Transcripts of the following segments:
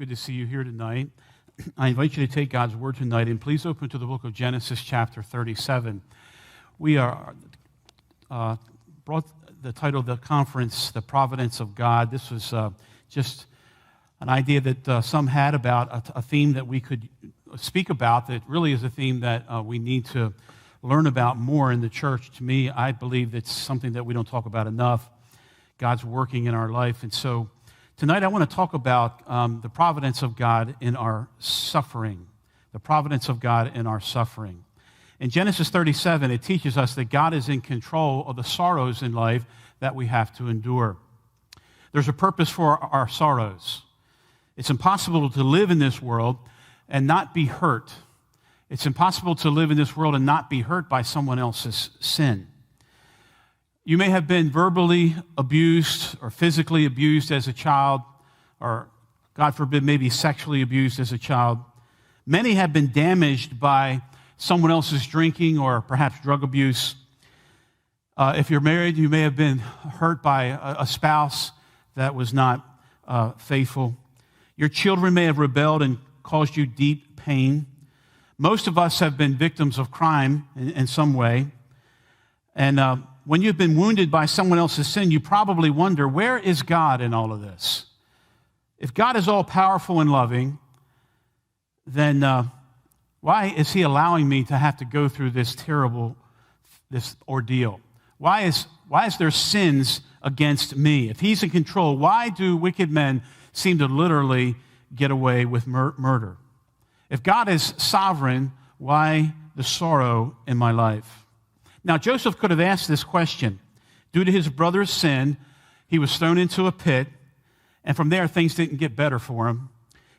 Good to see you here tonight. I invite you to take God's Word tonight, and please open to the book of Genesis chapter 37. We are brought the title of the conference, The Providence of God. This was just an idea that some had about a theme that we could speak about that really is a theme that we need to learn about more in the church. To me, I believe it's something that we don't talk about enough. God's working in our life. And so tonight I want to talk about the providence of God in our suffering. The providence of God in our suffering. In Genesis 37, it teaches us that God is in control of the sorrows in life that we have to endure. There's a purpose for our sorrows. It's impossible to live in this world and not be hurt. It's impossible to live in this world and not be hurt by someone else's sin. You may have been verbally abused or physically abused as a child, or God forbid, maybe sexually abused as a child. Many have been damaged by someone else's drinking or perhaps drug abuse. If you're married, you may have been hurt by a spouse that was not faithful. Your children may have rebelled and caused you deep pain. Most of us have been victims of crime in some way. And when you've been wounded by someone else's sin, you probably wonder, where is God in all of this? If God is all powerful and loving, then why is he allowing me to have to go through this ordeal? Why is there sins against me? If he's in control, why do wicked men seem to literally get away with murder? If God is sovereign, why the sorrow in my life? Now, Joseph could have asked this question. Due to his brother's sin, he was thrown into a pit, and from there, things didn't get better for him.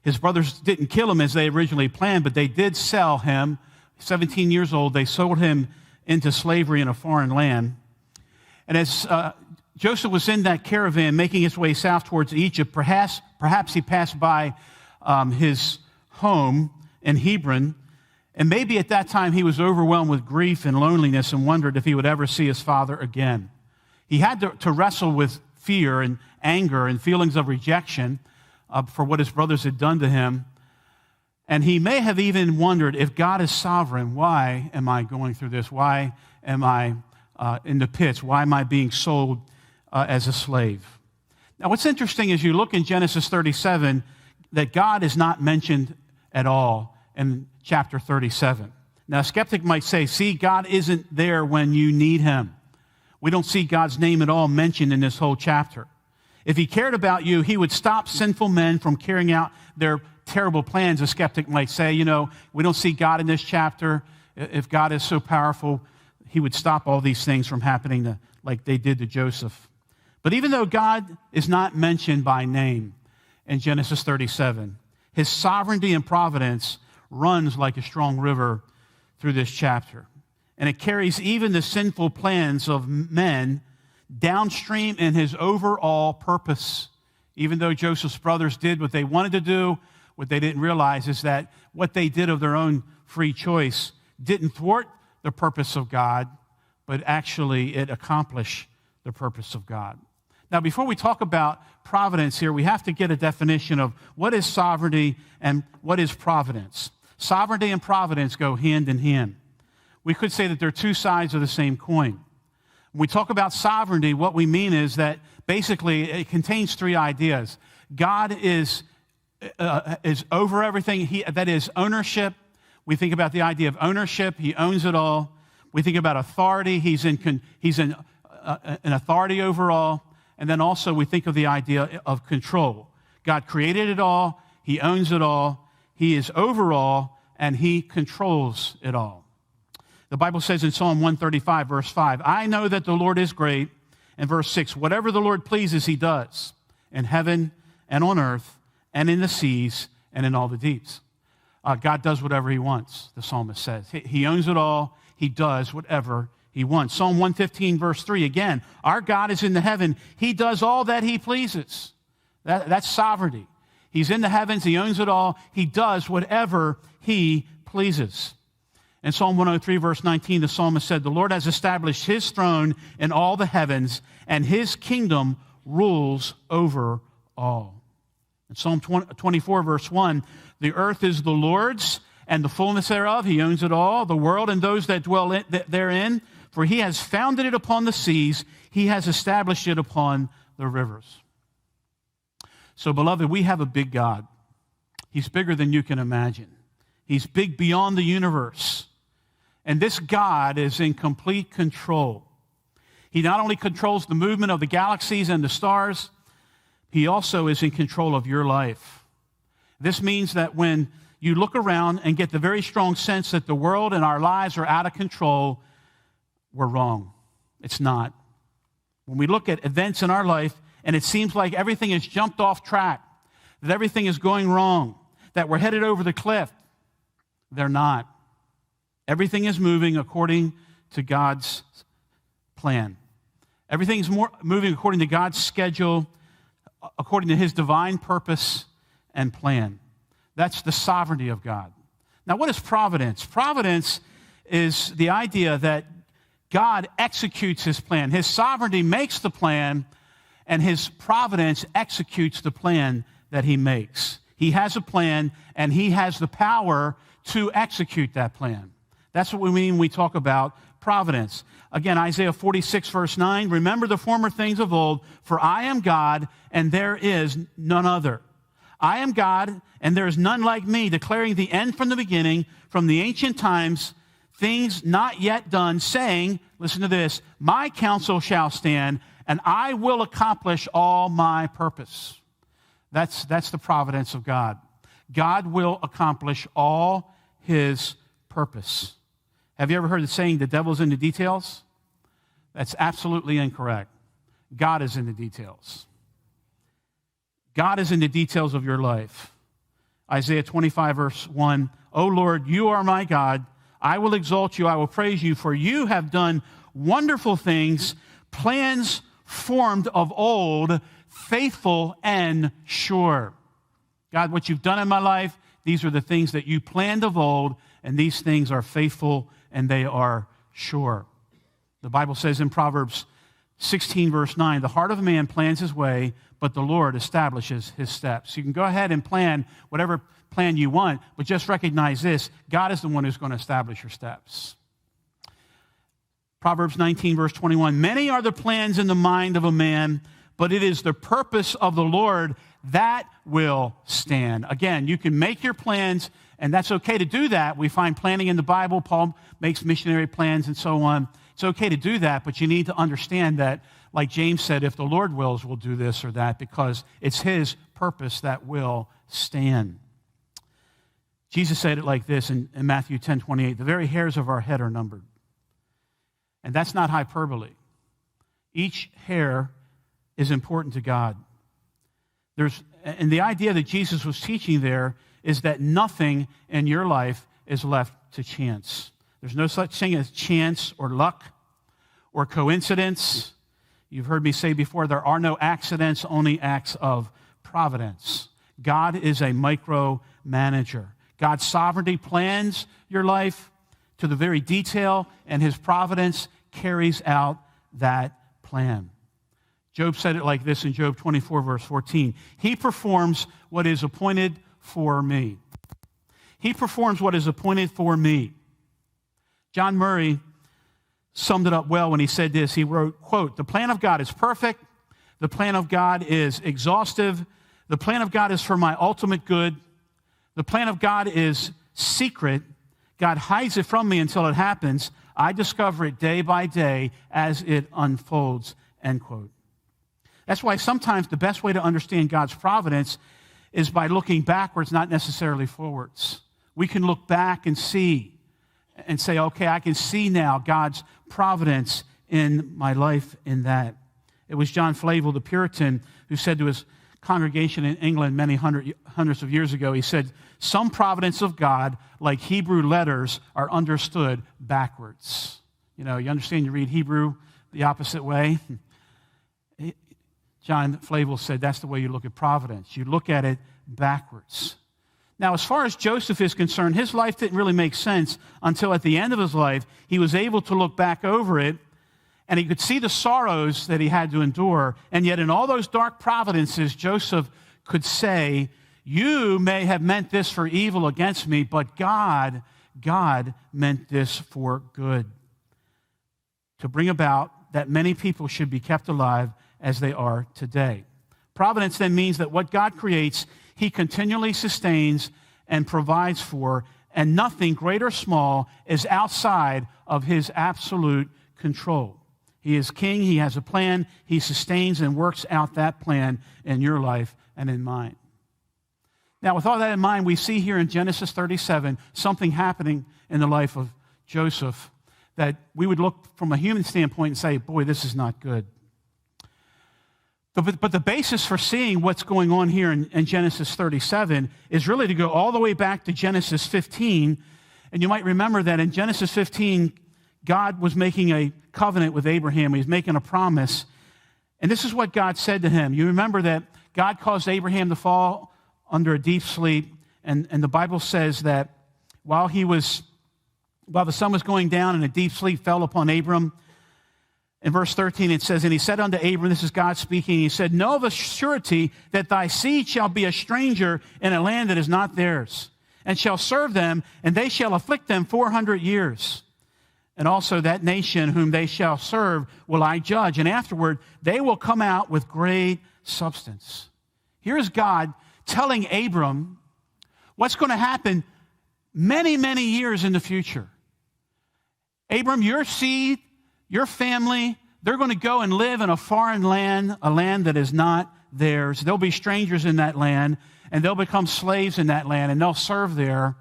His brothers didn't kill him as they originally planned, but they did sell him. 17 years old, they sold him into slavery in a foreign land. And as Joseph was in that caravan making his way south towards Egypt, perhaps he passed by his home in Hebron, and maybe at that time he was overwhelmed with grief and loneliness and wondered if he would ever see his father again. He had to wrestle with fear and anger and feelings of rejection for what his brothers had done to him. And he may have even wondered, if God is sovereign, why am I going through this? Why am I in the pits? Why am I being sold as a slave? Now, what's interesting is you look in Genesis 37 that God is not mentioned at all in chapter 37. Now, a skeptic might say, see, God isn't there when you need him. We don't see God's name at all mentioned in this whole chapter. If he cared about you, he would stop sinful men from carrying out their terrible plans, a skeptic might say. You know, we don't see God in this chapter. If God is so powerful, he would stop all these things from happening like they did to Joseph. But even though God is not mentioned by name in Genesis 37, his sovereignty and providence runs like a strong river through this chapter. And it carries even the sinful plans of men downstream in his overall purpose. Even though Joseph's brothers did what they wanted to do, what they didn't realize is that what they did of their own free choice didn't thwart the purpose of God, but actually it accomplished the purpose of God. Now, before we talk about providence here, we have to get a definition of what is sovereignty and what is providence. Sovereignty and providence go hand in hand. We could say that they're two sides of the same coin. When we talk about sovereignty, what we mean is that basically it contains three ideas. God is over everything. That is ownership. We think about the idea of ownership. He owns it all. We think about authority. He's in an authority over all. And then also we think of the idea of control. God created it all. He owns it all. He is over all, and he controls it all. The Bible says in Psalm 135, verse 5, I know that the Lord is great. And verse 6, whatever the Lord pleases, he does, in heaven and on earth and in the seas and in all the deeps. God does whatever he wants, the psalmist says. He owns it all. He does whatever he wants. Psalm 115, verse 3, again, our God is in the heaven. He does all that he pleases. That's sovereignty. He's in the heavens. He owns it all. He does whatever he pleases. In Psalm 103, verse 19, the psalmist said, the Lord has established his throne in all the heavens, and his kingdom rules over all. In Psalm 24, verse 1, the earth is the Lord's and the fullness thereof. He owns it all, the world and those that dwell therein. For he has founded it upon the seas. He has established it upon the rivers. So, beloved, we have a big God. He's bigger than you can imagine. He's big beyond the universe. And this God is in complete control. He not only controls the movement of the galaxies and the stars, he also is in control of your life. This means that when you look around and get the very strong sense that the world and our lives are out of control, we're wrong. It's not. When we look at events in our life and it seems like everything has jumped off track, that everything is going wrong, that we're headed over the cliff, they're not. Everything is moving according to God's plan. Everything is moving according to God's schedule, according to his divine purpose and plan. That's the sovereignty of God. Now, what is providence? Providence is the idea that God executes his plan. His sovereignty makes the plan, and his providence executes the plan that he makes. He has a plan, and he has the power to execute that plan. That's what we mean when we talk about providence. Again, Isaiah 46, verse 9, remember the former things of old, for I am God, and there is none other. I am God, and there is none like me, declaring the end from the beginning, from the ancient times, things not yet done, saying, listen to this, my counsel shall stand, and I will accomplish all my purpose. That's the providence of God. God will accomplish all his purpose. Have you ever heard the saying, the devil's in the details? That's absolutely incorrect. God is in the details. God is in the details of your life. Isaiah 25, verse 1, O Lord, you are my God. I will exalt you. I will praise you, for you have done wonderful things, plans formed of old, faithful and sure. God, what you've done in my life, these are the things that you planned of old, and these things are faithful and they are sure. The Bible says in Proverbs 16, verse 9, the heart of a man plans his way, but the Lord establishes his steps. You can go ahead and plan whatever plan you want, but just recognize this, God is the one who's going to establish your steps. Proverbs 19, verse 21, many are the plans in the mind of a man, but it is the purpose of the Lord that will stand. Again, you can make your plans, and that's okay to do that. We find planning in the Bible. Paul makes missionary plans and so on. It's okay to do that, but you need to understand that, like James said, if the Lord wills, we'll do this or that, because it's his purpose that will stand. Jesus said it like this in Matthew 10:28, the very hairs of our head are numbered. And that's not hyperbole. Each hair is important to God. And the idea that Jesus was teaching there is that nothing in your life is left to chance. There's no such thing as chance or luck or coincidence. You've heard me say before, there are no accidents, only acts of providence. God is a micromanager. God's sovereignty plans your life to the very detail, and his providence carries out that plan. Job said it like this in Job 24, verse 14. He performs what is appointed for me. He performs what is appointed for me. John Murray summed it up well when he said this. He wrote, quote, the plan of God is perfect. The plan of God is exhaustive. The plan of God is for my ultimate good. The plan of God is secret. God hides it from me until it happens. I discover it day by day as it unfolds, end quote. That's why sometimes the best way to understand God's providence is by looking backwards, not necessarily forwards. We can look back and see and say, okay, I can see now God's providence in my life in that. It was John Flavel, the Puritan, who said to his congregation in England many hundreds of years ago, he said, some providence of God, like Hebrew letters, are understood backwards. You know, you understand you read Hebrew the opposite way? John Flavel said that's the way you look at providence. You look at it backwards. Now, as far as Joseph is concerned, his life didn't really make sense until at the end of his life, he was able to look back over it, and he could see the sorrows that he had to endure. And yet in all those dark providences, Joseph could say, you may have meant this for evil against me, but God meant this for good, to bring about that many people should be kept alive as they are today. Providence then means that what God creates, he continually sustains and provides for, and nothing, great or small, is outside of his absolute control. He is king, he has a plan, he sustains and works out that plan in your life and in mine. Now, with all that in mind, we see here in Genesis 37 something happening in the life of Joseph that we would look from a human standpoint and say, boy, this is not good. But the basis for seeing what's going on here in Genesis 37 is really to go all the way back to Genesis 15. And you might remember that in Genesis 15, God was making a covenant with Abraham. He was making a promise. And this is what God said to him. You remember that God caused Abraham to fall under a deep sleep. And the Bible says that while the sun was going down and a deep sleep fell upon Abram, in verse 13 it says, and he said unto Abram, this is God speaking, he said, know of a surety that thy seed shall be a stranger in a land that is not theirs, and shall serve them, and they shall afflict them 400 years. And also that nation whom they shall serve will I judge, and afterward they will come out with great substance. Here's God telling Abram what's going to happen many, many years in the future. Abram, your seed, your family, they're going to go and live in a foreign land, a land that is not theirs. They'll be strangers in that land, and they'll become slaves in that land, and they'll serve there.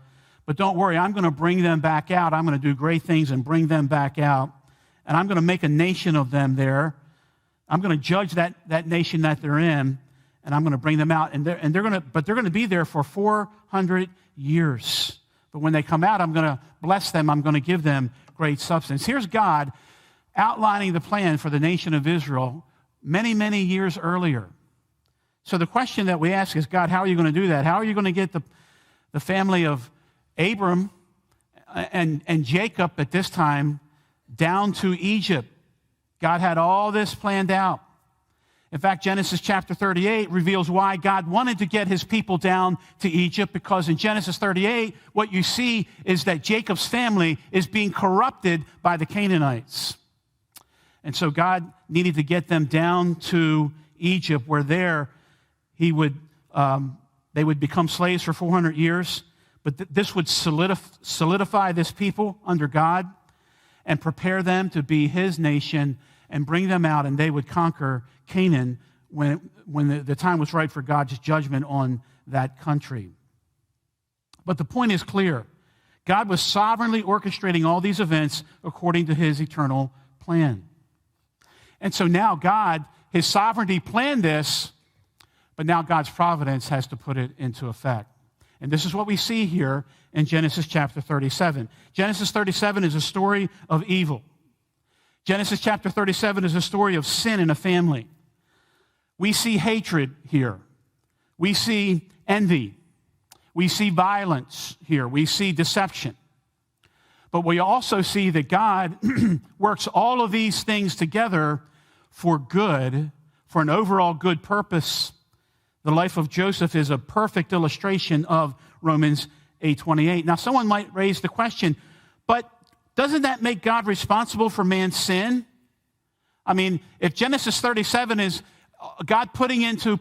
But don't worry, I'm going to bring them back out. I'm going to do great things and bring them back out, and I'm going to make a nation of them there. I'm going to judge that nation that they're in, and I'm going to bring them out. They're going to be there for 400 years. But when they come out, I'm going to bless them. I'm going to give them great substance. Here's God outlining the plan for the nation of Israel many, many years earlier. So the question that we ask is, God, how are you going to do that? How are you going to get the family of Abram and Jacob at this time down to Egypt? God had all this planned out. In fact, Genesis chapter 38 reveals why God wanted to get his people down to Egypt, because in Genesis 38, what you see is that Jacob's family is being corrupted by the Canaanites. And so God needed to get them down to Egypt, where they would become slaves for 400 years. But this would solidify this people under God and prepare them to be his nation and bring them out, and they would conquer Canaan when the time was right for God's judgment on that country. But the point is clear. God was sovereignly orchestrating all these events according to his eternal plan. And so now God, his sovereignty planned this, but now God's providence has to put it into effect. And this is what we see here in Genesis chapter 37. Genesis 37 is a story of evil. Genesis chapter 37 is a story of sin in a family. We see hatred here. We see envy. We see violence here. We see deception. But we also see that God works all of these things together for good, for an overall good purpose. The life of Joseph is a perfect illustration of Romans 8:28. Now, someone might raise the question, but doesn't that make God responsible for man's sin? I mean, if Genesis 37 is God putting into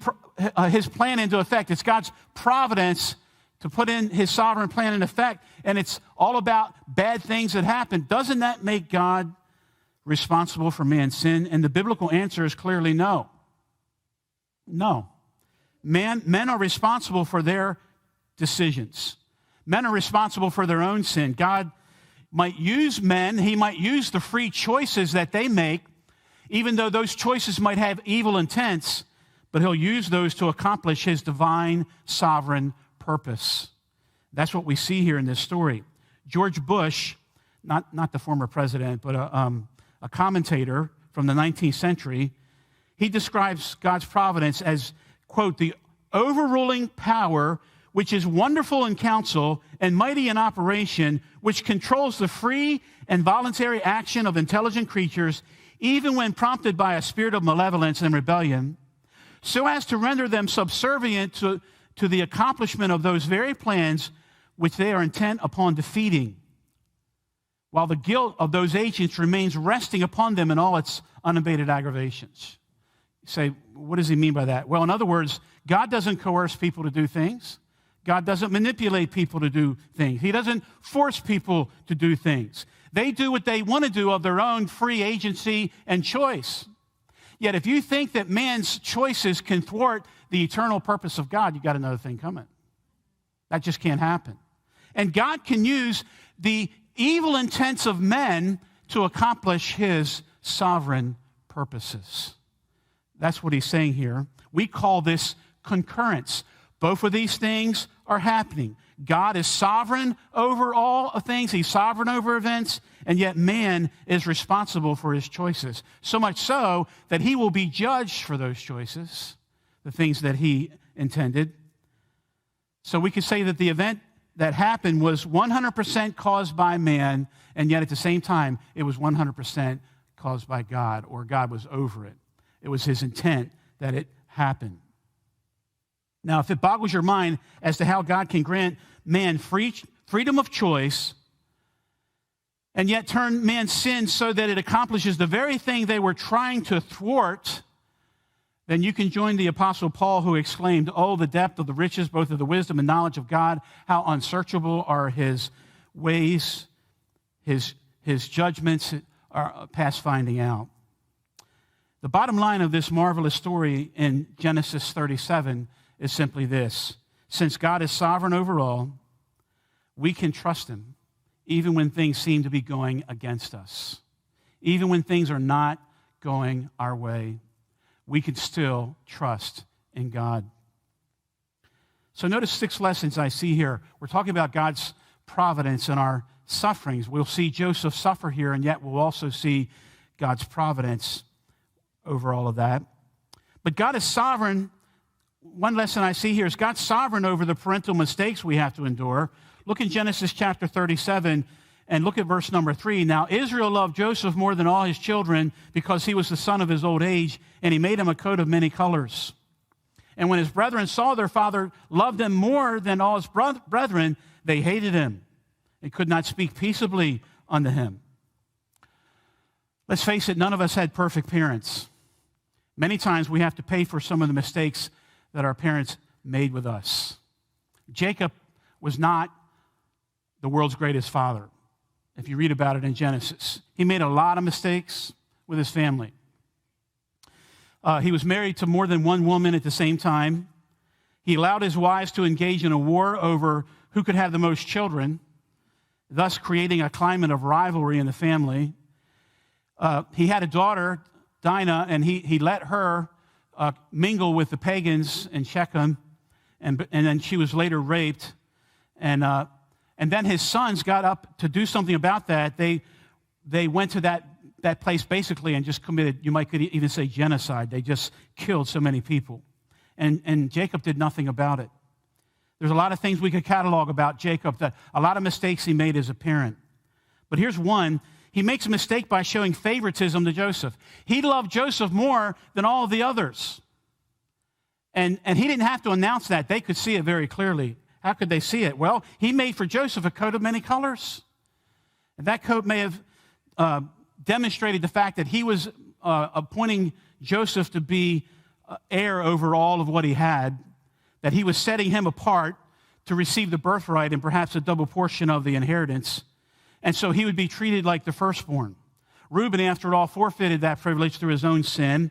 his plan into effect, it's God's providence to put in his sovereign plan in effect, and it's all about bad things that happen, doesn't that make God responsible for man's sin? And the biblical answer is clearly no. No. Men are responsible for their decisions. Men are responsible for their own sin. God might use men, he might use the free choices that they make, even though those choices might have evil intents, but he'll use those to accomplish his divine sovereign purpose. That's what we see here in this story. George Bush, not the former president, but a commentator from the 19th century, he describes God's providence as, quote, the overruling power which is wonderful in counsel and mighty in operation, which controls the free and voluntary action of intelligent creatures, even when prompted by a spirit of malevolence and rebellion, so as to render them subservient to the accomplishment of those very plans which they are intent upon defeating, while the guilt of those agents remains resting upon them in all its unabated aggravations. You say, what does he mean by that? Well, in other words, God doesn't coerce people to do things. God doesn't manipulate people to do things. He doesn't force people to do things. They do what they want to do of their own free agency and choice. Yet if you think that man's choices can thwart the eternal purpose of God, you've got another thing coming. That just can't happen. And God can use the evil intents of men to accomplish his sovereign purposes. That's what he's saying here. We call this concurrence. Both of these things are happening. God is sovereign over all things. He's sovereign over events, and yet man is responsible for his choices. So much so that he will be judged for those choices, the things that he intended. So we could say that the event that happened was 100% caused by man, and yet at the same time, it was 100% caused by God, or God was over it. It was his intent that it happened. Now, if it boggles your mind as to how God can grant man freedom of choice and yet turn man's sin so that it accomplishes the very thing they were trying to thwart, then you can join the Apostle Paul, who exclaimed, "Oh, the depth of the riches, both of the wisdom and knowledge of God, how unsearchable are his ways, his judgments are past finding out." The bottom line of this marvelous story in Genesis 37 is simply this: since God is sovereign over all, we can trust him even when things seem to be going against us. Even when things are not going our way, we can still trust in God. So notice 6 lessons I see here. We're talking about God's providence in our sufferings. We'll see Joseph suffer here, and yet we'll also see God's providence over all of that. But God is sovereign. One lesson I see here is God's sovereign over the parental mistakes we have to endure. Look in Genesis chapter 37 and look at verse number 3. Now Israel loved Joseph more than all his children because he was the son of his old age, and he made him a coat of many colors. And when his brethren saw their father loved him more than all his brethren, they hated him and could not speak peaceably unto him. Let's face it, none of us had perfect parents. Many times we have to pay for some of the mistakes that our parents made with us. Jacob was not the world's greatest father, if you read about it in Genesis. He made a lot of mistakes with his family. He was married to more than one woman at the same time. He allowed his wives to engage in a war over who could have the most children, thus creating a climate of rivalry in the family. He had a daughter, Dinah, and he let her mingle with the pagans in Shechem, and then she was later raped. And then his sons got up to do something about that. They went to that place basically and just committed, you could even say genocide. They just killed so many people. And Jacob did nothing about it. There's a lot of things we could catalog about Jacob, a lot of mistakes he made as a parent. But here's one. He makes a mistake by showing favoritism to Joseph. He loved Joseph more than all of the others. And he didn't have to announce that. They could see it very clearly. How could they see it? Well, he made for Joseph a coat of many colors. And that coat may have demonstrated the fact that he was appointing Joseph to be heir over all of what he had, that he was setting him apart to receive the birthright and perhaps a double portion of the inheritance. And so he would be treated like the firstborn. Reuben, after all, forfeited that privilege through his own sin.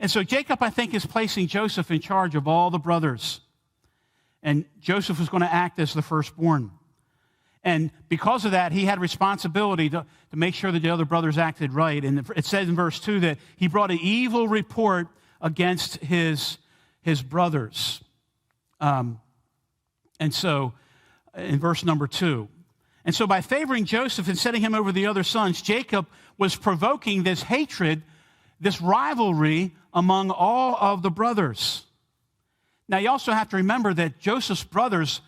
And so Jacob, I think, is placing Joseph in charge of all the brothers. And Joseph was going to act as the firstborn. And because of that, he had responsibility to make sure that the other brothers acted right. And it says in verse 2 that he brought an evil report against his brothers. And so in verse number 2. And so by favoring Joseph and setting him over the other sons, Jacob was provoking this hatred, this rivalry among all of the brothers. Now, you also have to remember that Joseph's brothers,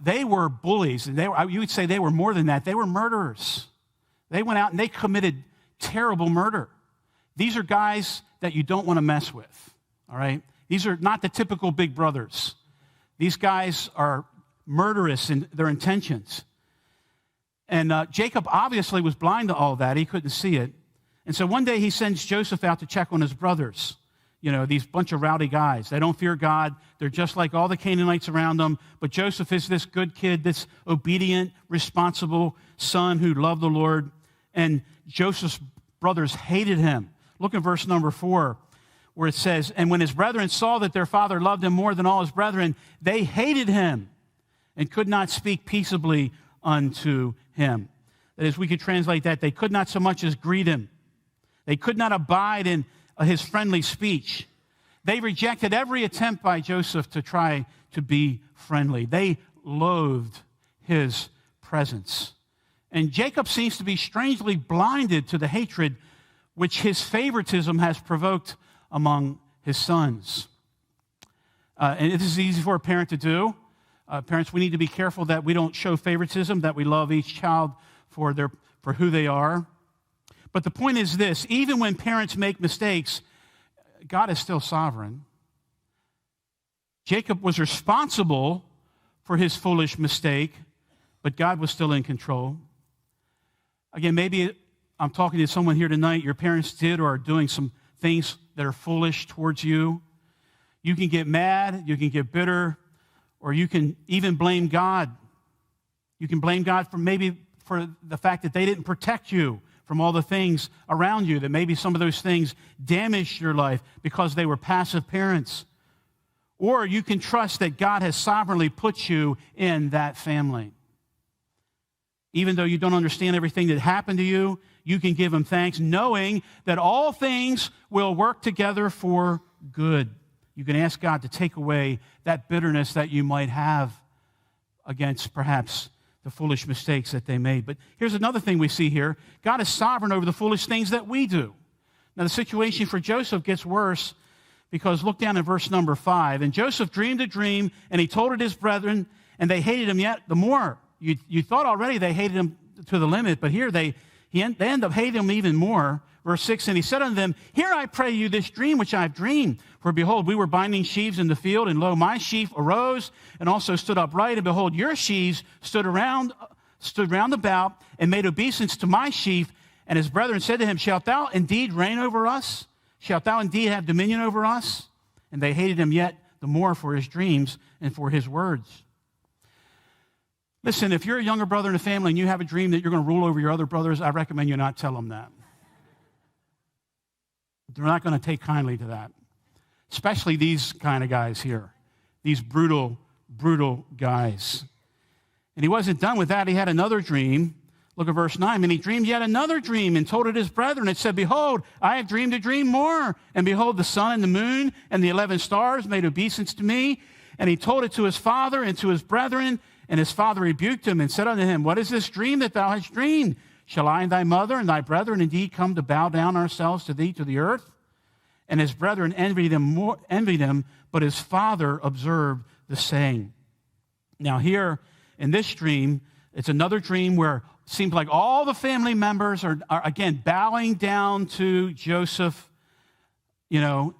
they were bullies. And you would say they were more than that. They were murderers. They went out and they committed terrible murder. These are guys that you don't want to mess with. all right? These are not the typical big brothers. These guys are murderous in their intentions. And Jacob obviously was blind to all that. He couldn't see it. And so one day he sends Joseph out to check on his brothers. You know, these bunch of rowdy guys. They don't fear God. They're just like all the Canaanites around them. But Joseph is this good kid, this obedient, responsible son who loved the Lord. And Joseph's brothers hated him. Look at verse number 4, where it says, "And when his brethren saw that their father loved him more than all his brethren, they hated him and could not speak peaceably unto him." That is, we could translate that, they could not so much as greet him. They could not abide in his friendly speech. They rejected every attempt by Joseph to try to be friendly. They loathed his presence. And Jacob seems to be strangely blinded to the hatred which his favoritism has provoked among his sons. And this is easy for a parent to do. Parents, we need to be careful that we don't show favoritism, that we love each child for who they are. But the point is this: even when parents make mistakes, God is still sovereign. Jacob was responsible for his foolish mistake, but God was still in control. Again, maybe I'm talking to someone here tonight, your parents did or are doing some things that are foolish towards you. You can get mad, you can get bitter, or you can even blame God. You can blame God for the fact that they didn't protect you from all the things around you, that maybe some of those things damaged your life because they were passive parents. Or you can trust that God has sovereignly put you in that family. Even though you don't understand everything that happened to you, you can give him thanks, knowing that all things will work together for good. You can ask God to take away that bitterness that you might have against perhaps the foolish mistakes that they made. But here's another thing we see here. God is sovereign over the foolish things that we do. Now, the situation for Joseph gets worse because look down at verse number 5. "And Joseph dreamed a dream, and he told it his brethren, and they hated him yet the more." You thought already they hated him to the limit, but here they end up hating him even more. Verse 6, "And he said unto them, Hear, I pray you, this dream which I have dreamed. For behold, we were binding sheaves in the field, and lo, my sheaf arose, and also stood upright, and behold, your sheaves stood round about, and made obeisance to my sheaf. And his brethren said to him, Shalt thou indeed reign over us? Shalt thou indeed have dominion over us? And they hated him yet the more for his dreams and for his words." Listen, if you're a younger brother in a family and you have a dream that you're going to rule over your other brothers, I recommend you not tell them that. They're not going to take kindly to that. Especially these kind of guys here. These brutal, brutal guys. And he wasn't done with that. He had another dream. Look at verse 9. "And he dreamed yet another dream and told it his brethren. It said, Behold, I have dreamed a dream more. And behold, the sun and the moon and the 11 stars made obeisance to me. And he told it to his father and to his brethren. And his father rebuked him and said unto him, What is this dream that thou hast dreamed? Shall I and thy mother and thy brethren indeed come to bow down ourselves to thee to the earth? And his brethren envied him, but his father observed the saying." Now here in this dream, it's another dream where it seems like all the family members are again bowing down to Joseph, and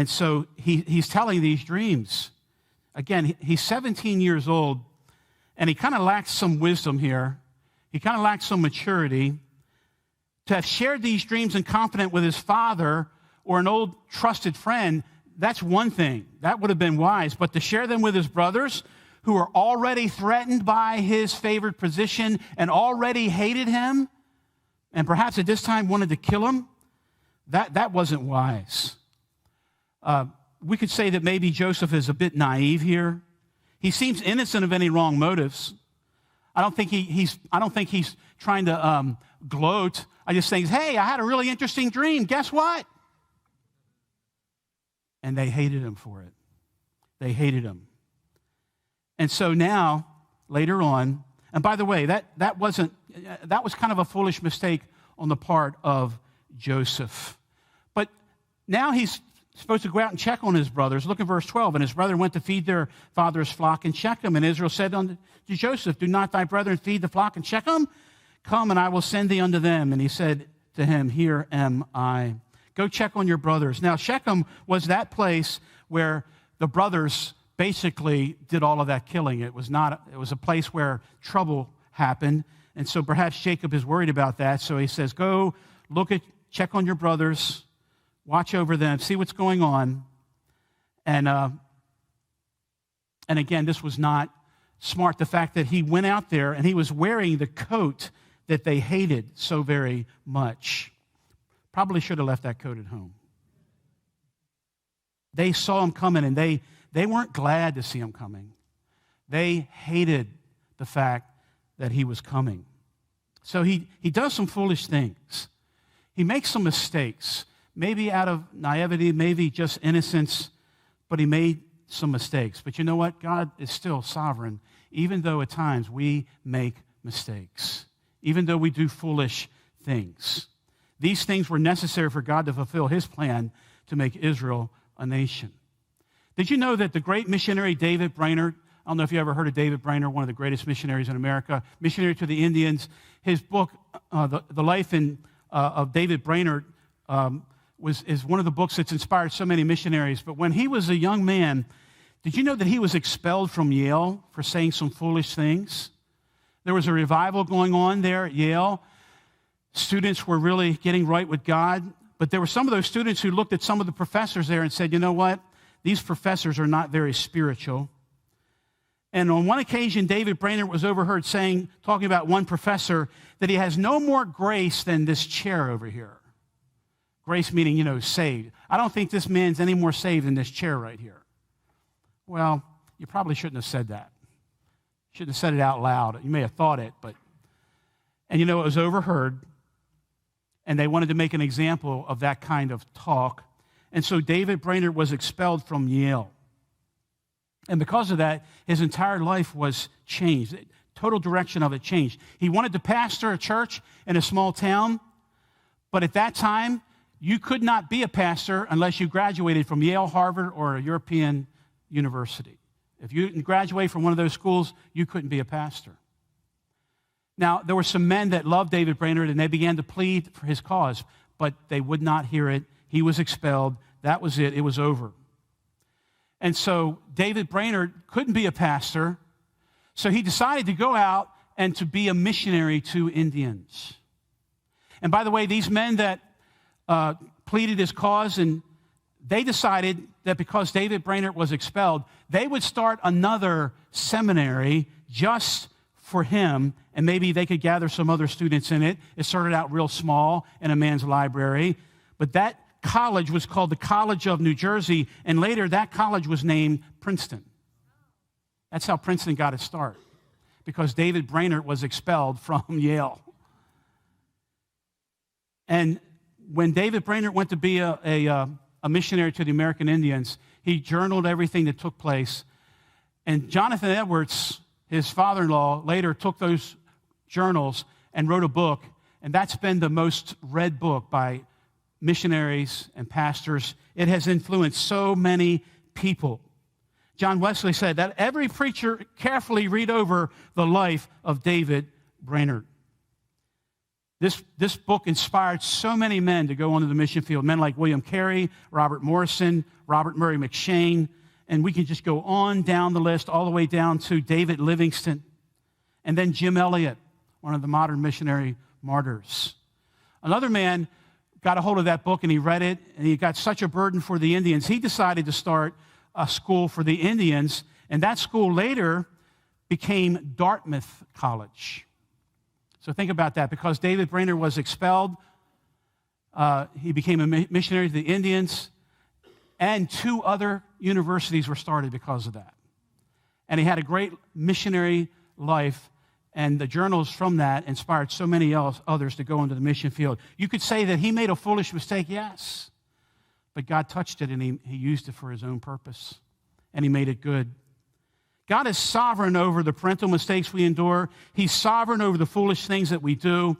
so he's telling these dreams. Again, he's 17 years old, and he kind of lacks some wisdom here. He kind of lacks some maturity. To have shared these dreams in confidence with his father or an old trusted friend, that's one thing. That would have been wise. But to share them with his brothers, who are already threatened by his favored position and already hated him, and perhaps at this time wanted to kill him, that wasn't wise. We could say that maybe Joseph is a bit naive here. He seems innocent of any wrong motives. I don't think he's trying to gloat. I just think, hey, I had a really interesting dream. Guess what? And they hated him for it. They hated him. And so now, later on, and by the way, that was kind of a foolish mistake on the part of Joseph. But now he's supposed to go out and check on his brothers. Look at verse 12. "And his brethren went to feed their father's flock in Shechem. And Israel said unto Joseph, Do not thy brethren feed the flock in Shechem? Come, and I will send thee unto them. And he said to him, Here am I. Go check on your brothers. Now, Shechem was that place where the brothers basically did all of that killing. It was a place where trouble happened. And so perhaps Jacob is worried about that. So he says, go check on your brothers, watch over them, see what's going on. And again, this was not smart. The fact that he went out there and he was wearing the coat that they hated so very much. Probably should have left that coat at home. They saw him coming, and they weren't glad to see him coming. They hated the fact that he was coming. So he does some foolish things. He makes some mistakes, maybe out of naivety, maybe just innocence, but he made some mistakes. But you know what? God is still sovereign, even though at times we make mistakes, even though we do foolish things. These things were necessary for God to fulfill his plan to make Israel a nation. Did you know that the great missionary David Brainerd, I don't know if you ever heard of David Brainerd, one of the greatest missionaries in America, missionary to the Indians, his book, The Life of David Brainerd, is one of the books that's inspired so many missionaries. But when he was a young man, did you know that he was expelled from Yale for saying some foolish things? There was a revival going on there at Yale. Students were really getting right with God. But there were some of those students who looked at some of the professors there and said, you know what? These professors are not very spiritual. And on one occasion, David Brainerd was overheard talking about one professor, that he has no more grace than this chair over here. Grace meaning, saved. I don't think this man's any more saved than this chair right here. Well, you probably shouldn't have said that. Shouldn't have said it out loud. You may have thought it, and it was overheard, and they wanted to make an example of that kind of talk. And so David Brainerd was expelled from Yale. And because of that, his entire life was changed. Total direction of it changed. He wanted to pastor a church in a small town, but at that time, you could not be a pastor unless you graduated from Yale, Harvard, or a European university. If you didn't graduate from one of those schools, you couldn't be a pastor. Now, there were some men that loved David Brainerd, and they began to plead for his cause, but they would not hear it. He was expelled. That was it. It was over. And so David Brainerd couldn't be a pastor, so he decided to go out and to be a missionary to Indians. And by the way, these men that pleaded his cause, and they decided that because David Brainerd was expelled, they would start another seminary just for him, and maybe they could gather some other students in it. It started out real small in a man's library, but that college was called the College of New Jersey, and later that college was named Princeton. That's how Princeton got its start, because David Brainerd was expelled from Yale. And when David Brainerd went to be a missionary to the American Indians, he journaled everything that took place. And Jonathan Edwards, his father-in-law, later took those journals and wrote a book, and that's been the most read book by missionaries and pastors. It has influenced so many people. John Wesley said that every preacher carefully read over the life of David Brainerd. This book inspired so many men to go onto the mission field, men like William Carey, Robert Morrison, Robert Murray McShane, and we can just go on down the list all the way down to David Livingston, and then Jim Elliot, one of the modern missionary martyrs. Another man got a hold of that book and he read it, and he got such a burden for the Indians, he decided to start a school for the Indians, and that school later became Dartmouth College. So think about that. Because David Brainerd was expelled, he became a missionary to the Indians, and 2 other universities were started because of that. And he had a great missionary life, and the journals from that inspired so many others to go into the mission field. You could say that he made a foolish mistake, yes, but God touched it, and he used it for his own purpose, and he made it good. God is sovereign over the parental mistakes we endure. He's sovereign over the foolish things that we do.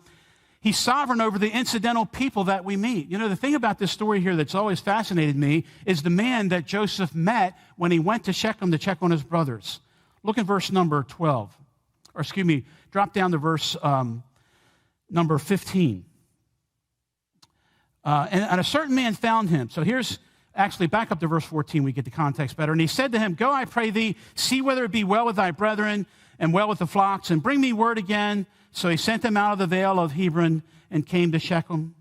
He's sovereign over the incidental people that we meet. You know, the thing about this story here that's always fascinated me is the man that Joseph met when he went to Shechem to check on his brothers. Look at verse number 12. Or excuse me, drop down to verse number 15. And a certain man found him. So here's actually back up to verse 14, we get the context better. And he said to him, go, I pray thee, see whether it be well with thy brethren and well with the flocks, and bring me word again. So he sent him out of the vale of Hebron and came to Shechem.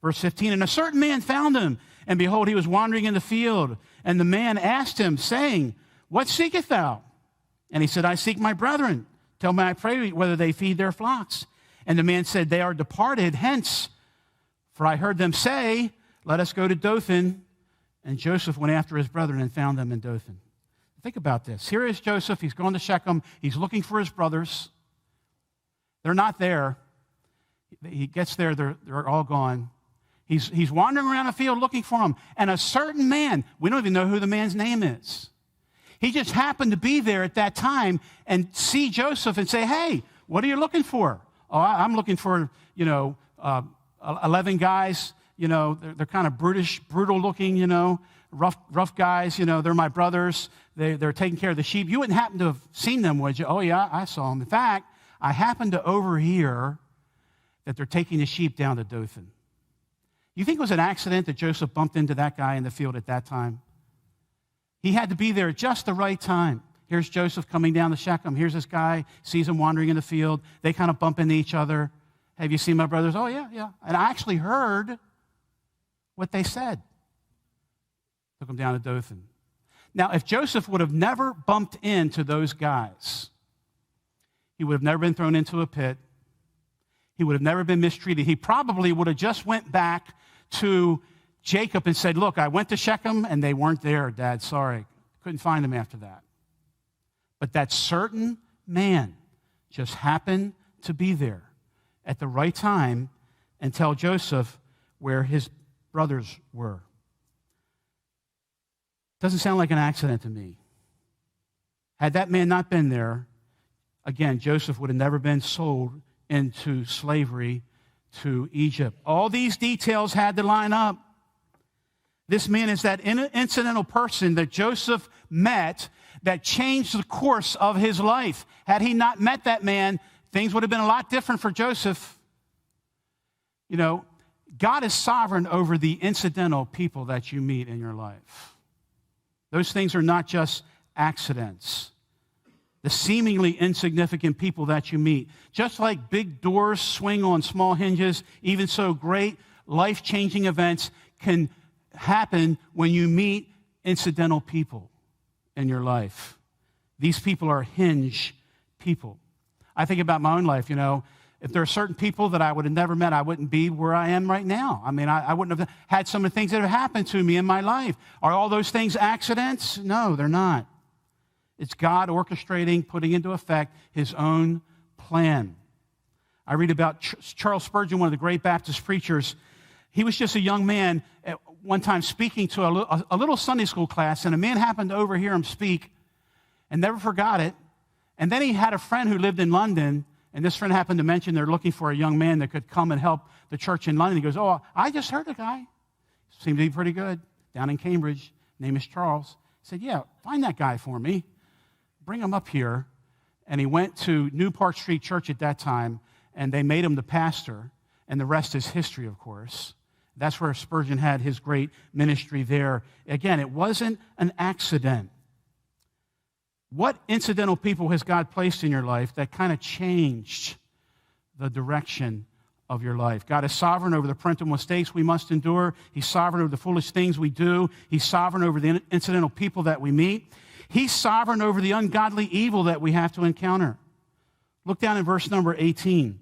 Verse 15, and a certain man found him, and behold, he was wandering in the field. And the man asked him, saying, what seekest thou? And he said, I seek my brethren. Tell me, I pray, whether they feed their flocks. And the man said, they are departed hence. For I heard them say, let us go to Dothan. And Joseph went after his brethren and found them in Dothan. Think about this. Here is Joseph. He's going to Shechem. He's looking for his brothers. They're not there. He gets there. They're all gone. He's wandering around the field looking for them. And a certain man, we don't even know who the man's name is. He just happened to be there at that time and see Joseph and say, hey, what are you looking for? Oh, I'm looking for, 11 guys. They're kind of brutal looking, rough guys. They're my brothers. They're taking care of the sheep. You wouldn't happen to have seen them, would you? Oh, yeah, I saw them. In fact, I happened to overhear that they're taking the sheep down to Dothan. You think it was an accident that Joseph bumped into that guy in the field at that time? He had to be there at just the right time. Here's Joseph coming down to Shechem. Here's this guy, sees him wandering in the field. They kind of bump into each other. Have you seen my brothers? Oh, yeah. And I actually heard what they said. Took them down to Dothan. Now, if Joseph would have never bumped into those guys, he would have never been thrown into a pit. He would have never been mistreated. He probably would have just went back to Jacob and said, look, I went to Shechem and they weren't there, Dad. Sorry. Couldn't find them after that. But that certain man just happened to be there at the right time and tell Joseph where his brothers were. Doesn't sound like an accident to me. Had that man not been there, again, Joseph would have never been sold into slavery to Egypt. All these details had to line up. This man is that incidental person that Joseph met that changed the course of his life. Had he not met that man, things would have been a lot different for Joseph. God is sovereign over the incidental people that you meet in your life. Those things are not just accidents. The seemingly insignificant people that you meet. Just like big doors swing on small hinges, even so great life-changing events can happen when you meet incidental people in your life. These people are hinge people. I think about my own life, if there are certain people that I would have never met, I wouldn't be where I am right now. I mean, I wouldn't have had some of the things that have happened to me in my life. Are all those things accidents? No, they're not. It's God orchestrating, putting into effect his own plan. I read about Charles Spurgeon, one of the great Baptist preachers. He was just a young man at one time speaking to a little Sunday school class, and a man happened to overhear him speak and never forgot it. And then he had a friend who lived in London, and this friend happened to mention they're looking for a young man that could come and help the church in London. He goes, oh, I just heard a guy. Seemed to be pretty good. Down in Cambridge. Name is Charles. He said, yeah, find that guy for me. Bring him up here. And he went to New Park Street Church at that time, and they made him the pastor. And the rest is history, of course. That's where Spurgeon had his great ministry there. Again, it wasn't an accident. What incidental people has God placed in your life that kind of changed the direction of your life? God is sovereign over the parental mistakes we must endure. He's sovereign over the foolish things we do. He's sovereign over the incidental people that we meet. He's sovereign over the ungodly evil that we have to encounter. Look down in verse number 18.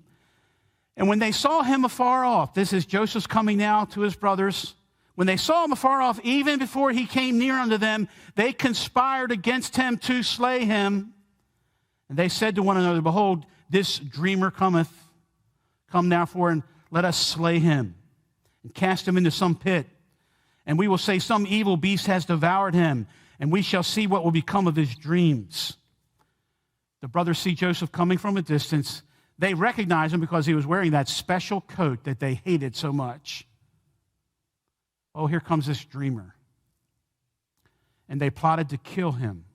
And when they saw him afar off, this is Joseph's coming now to his brothers. When they saw him afar off, even before he came near unto them, they conspired against him to slay him. And they said to one another, behold, this dreamer cometh. Come now for and let us slay him and cast him into some pit. And we will say some evil beast has devoured him, and we shall see what will become of his dreams. The brothers see Joseph coming from a distance. They recognize him because he was wearing that special coat that they hated so much. Oh, here comes this dreamer. And they plotted to kill him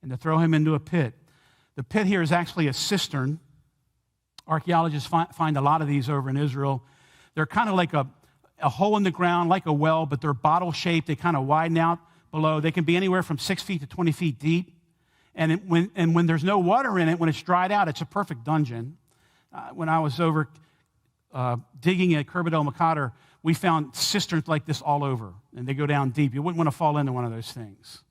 and to throw him into a pit. The pit here is actually a cistern. Archaeologists find a lot of these over in Israel. They're kind of like a hole in the ground like a well, but they're bottle-shaped. They kind of widen out below. They can be anywhere from 6 feet to 20 feet deep. And when there's no water in it, when it's dried out, it's a perfect dungeon. When I was over digging at Kerbadel Makata, we found cisterns like this all over, and they go down deep. You wouldn't want to fall into one of those things.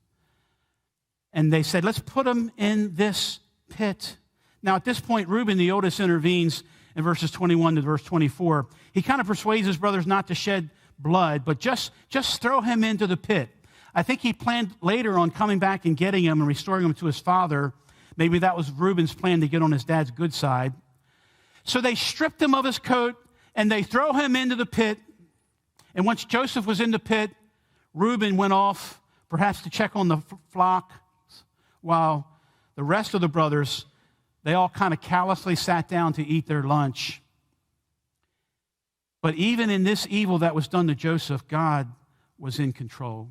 And they said, let's put them in this pit. Now, at this point, Reuben, the oldest, intervenes in verses 21 to verse 24. He kind of persuades his brothers not to shed blood, but just throw him into the pit. I think he planned later on coming back and getting him and restoring him to his father. Maybe that was Reuben's plan to get on his dad's good side. So they stripped him of his coat, and they throw him into the pit. And once Joseph was in the pit, Reuben went off, perhaps to check on the flock, while the rest of the brothers, they all kind of callously sat down to eat their lunch. But even in this evil that was done to Joseph, God was in control.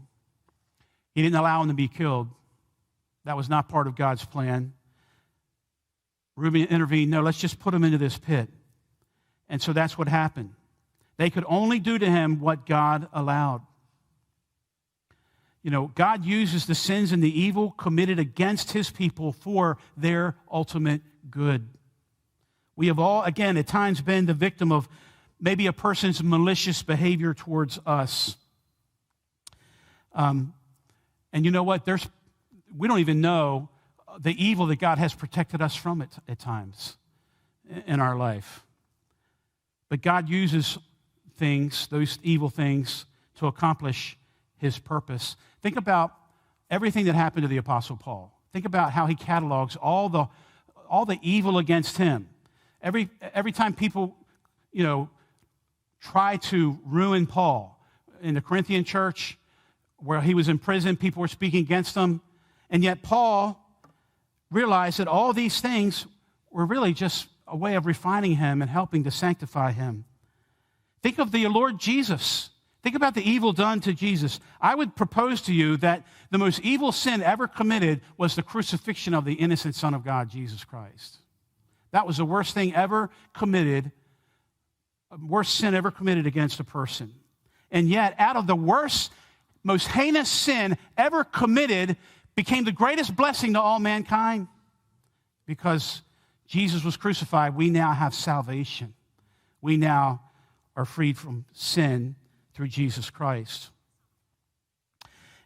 He didn't allow him to be killed. That was not part of God's plan. Reuben intervened, no, let's just put him into this pit. And so that's what happened. They could only do to him what God allowed. You know, God uses the sins and the evil committed against his people for their ultimate good. We have all, again, at times been the victim of maybe a person's malicious behavior towards us. And you know what? We don't even know the evil that God has protected us from at times in our life. But God uses things, those evil things, to accomplish his purpose. Think about everything that happened to the Apostle Paul. Think about how he catalogs all the evil against him. Every time people, try to ruin Paul. In the Corinthian church, where he was in prison, people were speaking against him. And yet Paul realized that all these things were really just a way of refining him and helping to sanctify him. Think of the Lord Jesus. Think about the evil done to Jesus. I would propose to you that the most evil sin ever committed was the crucifixion of the innocent Son of God, Jesus Christ. That was the worst thing ever committed, worst sin ever committed against a person. And yet, out of the worst, most heinous sin ever committed became the greatest blessing to all mankind. Because Jesus was crucified, we now have salvation. We now are freed from sin through Jesus Christ.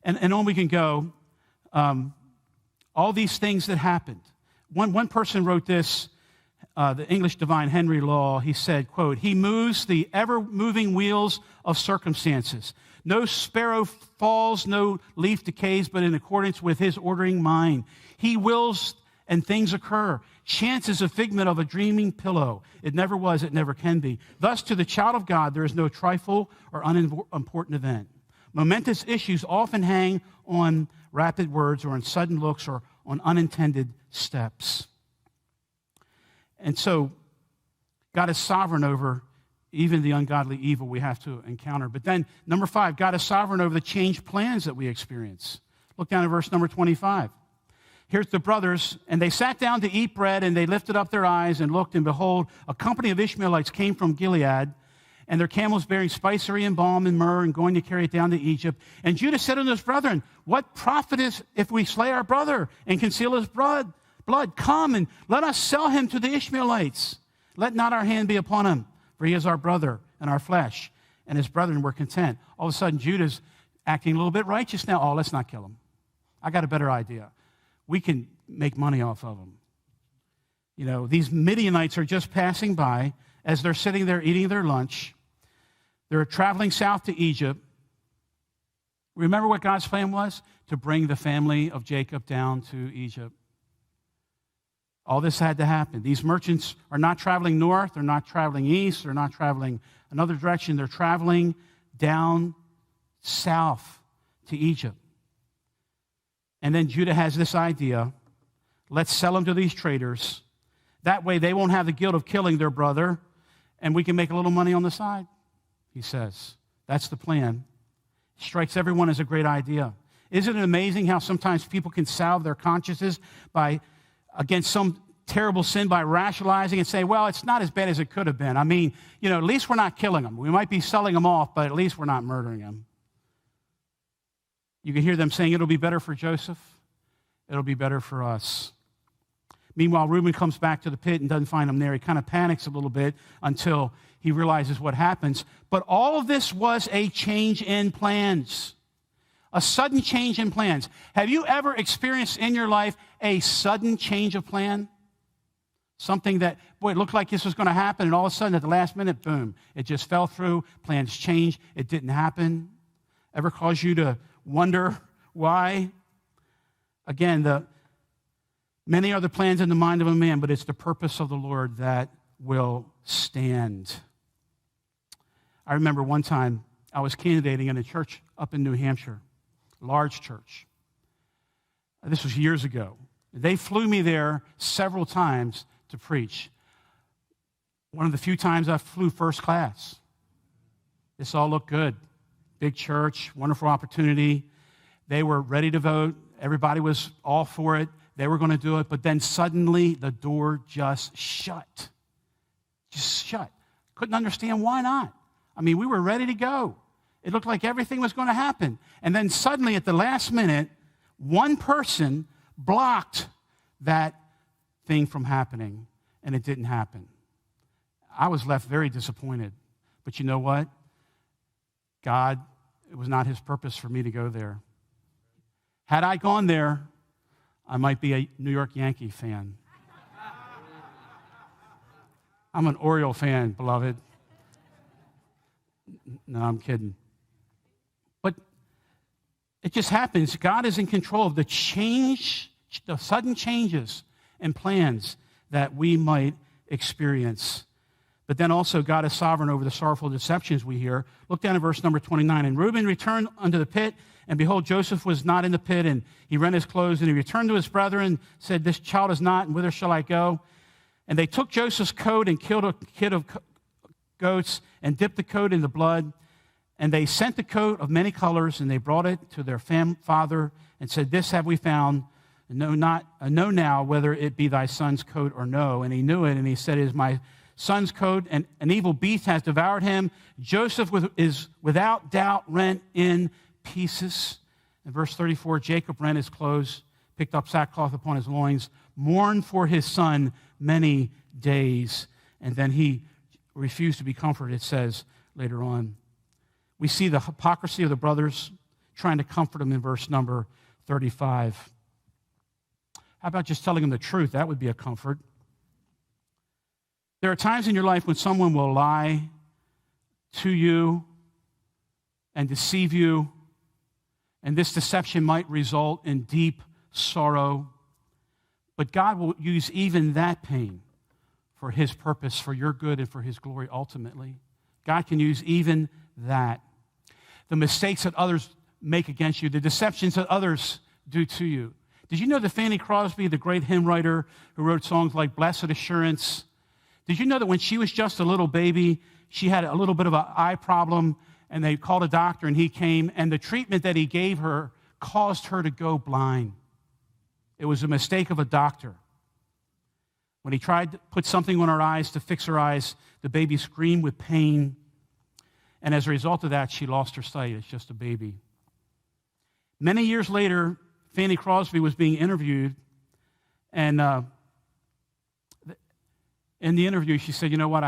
And on we can go. All these things that happened. One person wrote this, the English divine Henry Law. He said, quote, "He moves the ever-moving wheels of circumstances. No sparrow falls, no leaf decays, but in accordance with his ordering mind. He wills and things occur. Chance is a figment of a dreaming pillow. It never was, it never can be. Thus, to the child of God, there is no trifle or unimportant event. Momentous issues often hang on rapid words or on sudden looks or on unintended steps." And so, God is sovereign over even the ungodly evil we have to encounter. But then, number 5, God is sovereign over the changed plans that we experience. Look down at verse number 25. Here's the brothers, and they sat down to eat bread, and they lifted up their eyes and looked, and behold, a company of Ishmaelites came from Gilead, and their camels bearing spicery and balm and myrrh, and going to carry it down to Egypt. And Judah said unto his brethren, "What profit is if we slay our brother and conceal his blood? Come and let us sell him to the Ishmaelites. Let not our hand be upon him, for he is our brother and our flesh." And his brethren were content. All of a sudden, Judah's acting a little bit righteous now. Oh, let's not kill him. I got a better idea. We can make money off of them. These Midianites are just passing by as they're sitting there eating their lunch. They're traveling south to Egypt. Remember what God's plan was? To bring the family of Jacob down to Egypt. All this had to happen. These merchants are not traveling north. They're not traveling east. They're not traveling another direction. They're traveling down south to Egypt. And then Judah has this idea, let's sell them to these traders. That way they won't have the guilt of killing their brother, and we can make a little money on the side, he says. That's the plan. Strikes everyone as a great idea. Isn't it amazing how sometimes people can salve their consciences against some terrible sin by rationalizing and saying, well, it's not as bad as it could have been. I mean, at least we're not killing them. We might be selling them off, but at least we're not murdering them. You can hear them saying, it'll be better for Joseph. It'll be better for us. Meanwhile, Reuben comes back to the pit and doesn't find him there. He kind of panics a little bit until he realizes what happens. But all of this was a change in plans. A sudden change in plans. Have you ever experienced in your life a sudden change of plan? Something that, it looked like this was going to happen, and all of a sudden at the last minute, boom, it just fell through. Plans changed. It didn't happen. Ever cause you to wonder why? Again, many are the plans in the mind of a man, but it's the purpose of the Lord that will stand. I remember one time I was candidating in a church up in New Hampshire. Large church. This was years ago. They flew me there several times to preach. One of the few times I flew first class. This all looked good. Big church, wonderful opportunity. They were ready to vote. Everybody was all for it. They were going to do it. But then suddenly the door just shut. Just shut. Couldn't understand why not. I mean, we were ready to go. It looked like everything was going to happen. And then suddenly at the last minute, one person blocked that thing from happening, and it didn't happen. I was left very disappointed. But you know what? God, it was not his purpose for me to go there. Had I gone there, I might be a New York Yankee fan. I'm an Oriole fan, beloved. No, I'm kidding. But it just happens. God is in control of the sudden changes and plans that we might experience. But then also God is sovereign over the sorrowful deceptions we hear. Look down at verse number 29. And Reuben returned unto the pit, and behold, Joseph was not in the pit, and he rent his clothes, and he returned to his brethren, said, this child is not, and whither shall I go? And they took Joseph's coat and killed a kid of goats and dipped the coat in the blood. And they sent the coat of many colors, and they brought it to their father and said, this have we found. Know now whether it be thy son's coat or no. And he knew it, and he said, it is my son's coat, and an evil beast has devoured him. Joseph is without doubt rent in pieces. In verse 34, Jacob rent his clothes, picked up sackcloth upon his loins, mourned for his son many days, and then he refused to be comforted, it says later on. We see the hypocrisy of the brothers trying to comfort him in verse number 35. How about just telling him the truth? That would be a comfort. There are times in your life when someone will lie to you and deceive you, and this deception might result in deep sorrow. But God will use even that pain for his purpose, for your good and for his glory ultimately. God can use even that. The mistakes that others make against you, the deceptions that others do to you. Did you know that Fanny Crosby, the great hymn writer who wrote songs like Blessed Assurance, did you know that when she was just a little baby, she had a little bit of an eye problem, and they called a doctor, and he came, and the treatment that he gave her caused her to go blind. It was a mistake of a doctor. When he tried to put something on her eyes to fix her eyes, the baby screamed with pain, and as a result of that, she lost her sight. It's just a baby. Many years later, Fanny Crosby was being interviewed, and in the interview, she said, you know what,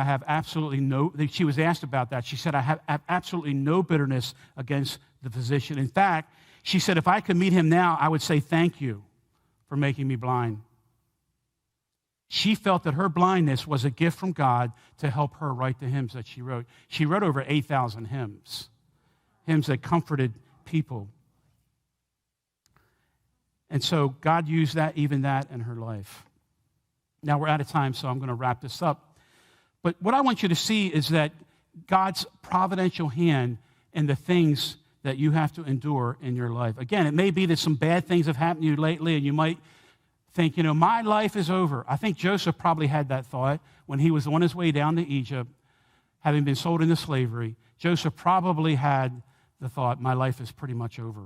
she was asked about that. She said, I have absolutely no bitterness against the physician. In fact, she said, if I could meet him now, I would say thank you for making me blind. She felt that her blindness was a gift from God to help her write the hymns that she wrote. She wrote over 8,000 hymns that comforted people. And so God used even that in her life. Now we're out of time, so I'm going to wrap this up. But what I want you to see is that God's providential hand in the things that you have to endure in your life. Again, it may be that some bad things have happened to you lately, and you might think, my life is over. I think Joseph probably had that thought when he was on his way down to Egypt, having been sold into slavery. Joseph probably had the thought, my life is pretty much over.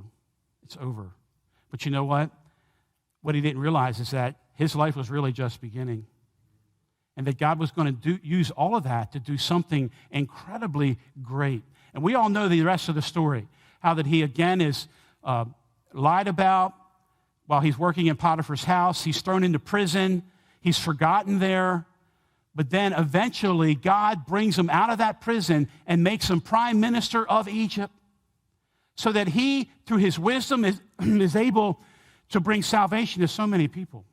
It's over. But you know what? What he didn't realize is that his life was really just beginning. And that God was going to use all of that to do something incredibly great. And we all know the rest of the story, how that he again is lied about while he's working in Potiphar's house. He's thrown into prison. He's forgotten there. But then eventually God brings him out of that prison and makes him prime minister of Egypt so that he, through his wisdom, is able to bring salvation to so many people.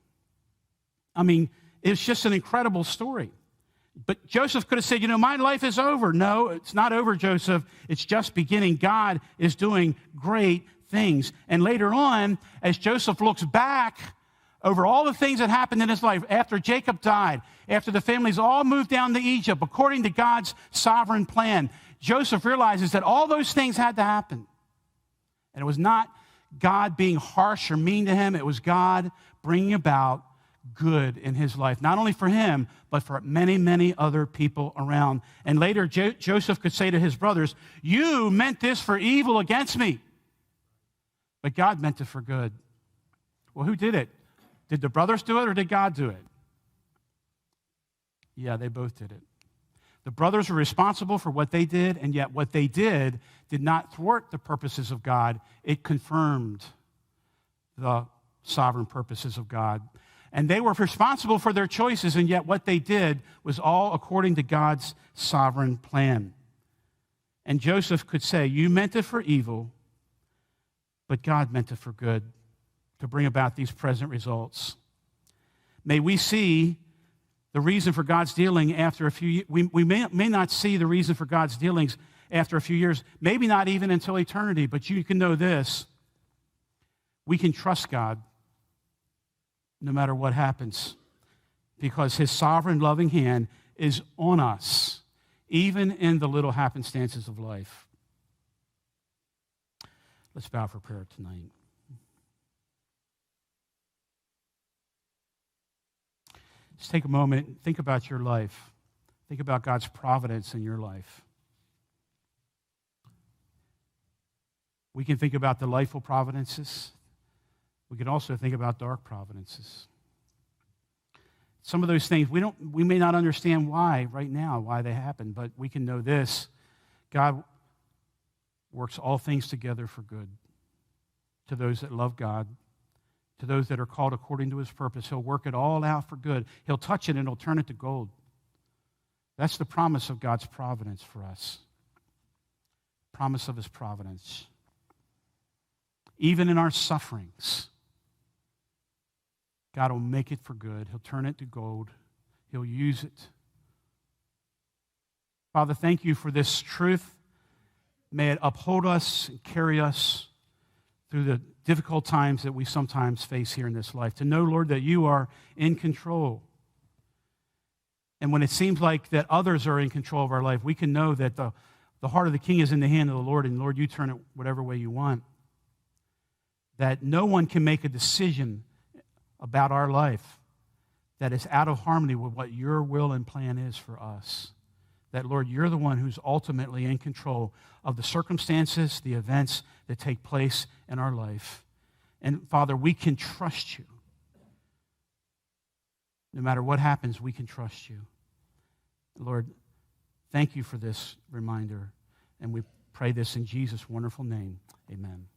I mean, it's just an incredible story. But Joseph could have said, my life is over. No, it's not over, Joseph. It's just beginning. God is doing great things. And later on, as Joseph looks back over all the things that happened in his life, after Jacob died, after the families all moved down to Egypt, according to God's sovereign plan, Joseph realizes that all those things had to happen. And it was not God being harsh or mean to him. It was God bringing about good in his life, not only for him, but for many, many other people around. And later, Joseph could say to his brothers, you meant this for evil against me, but God meant it for good. Well, who did it? Did the brothers do it or did God do it? Yeah, they both did it. The brothers were responsible for what they did, and yet what they did not thwart the purposes of God. It confirmed the sovereign purposes of God. And they were responsible for their choices, and yet what they did was all according to God's sovereign plan. And Joseph could say, you meant it for evil, but God meant it for good, to bring about these present results. May we see the reason for God's dealing after a few years. We may not see the reason for God's dealings after a few years, maybe not even until eternity, but you can know this. We can trust God no matter what happens, because his sovereign, loving hand is on us, even in the little happenstances of life. Let's bow for prayer tonight. Just take a moment and think about your life. Think about God's providence in your life. We can think about delightful providences. We can also think about dark providences. Some of those things, we may not understand why right now, why they happen, but we can know this. God works all things together for good to those that love God, to those that are called according to his purpose. He'll work it all out for good. He'll touch it and he'll turn it to gold. That's the promise of God's providence for us. Promise of his providence. Even in our sufferings, God will make it for good. He'll turn it to gold. He'll use it. Father, thank you for this truth. May it uphold us and carry us through the difficult times that we sometimes face here in this life. To know, Lord, that you are in control. And when it seems like that others are in control of our life, we can know that the heart of the king is in the hand of the Lord, and Lord, you turn it whatever way you want. That no one can make a decision about our life that is out of harmony with what your will and plan is for us. That, Lord, you're the one who's ultimately in control of the circumstances, the events that take place in our life. And, Father, we can trust you. No matter what happens, we can trust you. Lord, thank you for this reminder, and we pray this in Jesus' wonderful name. Amen.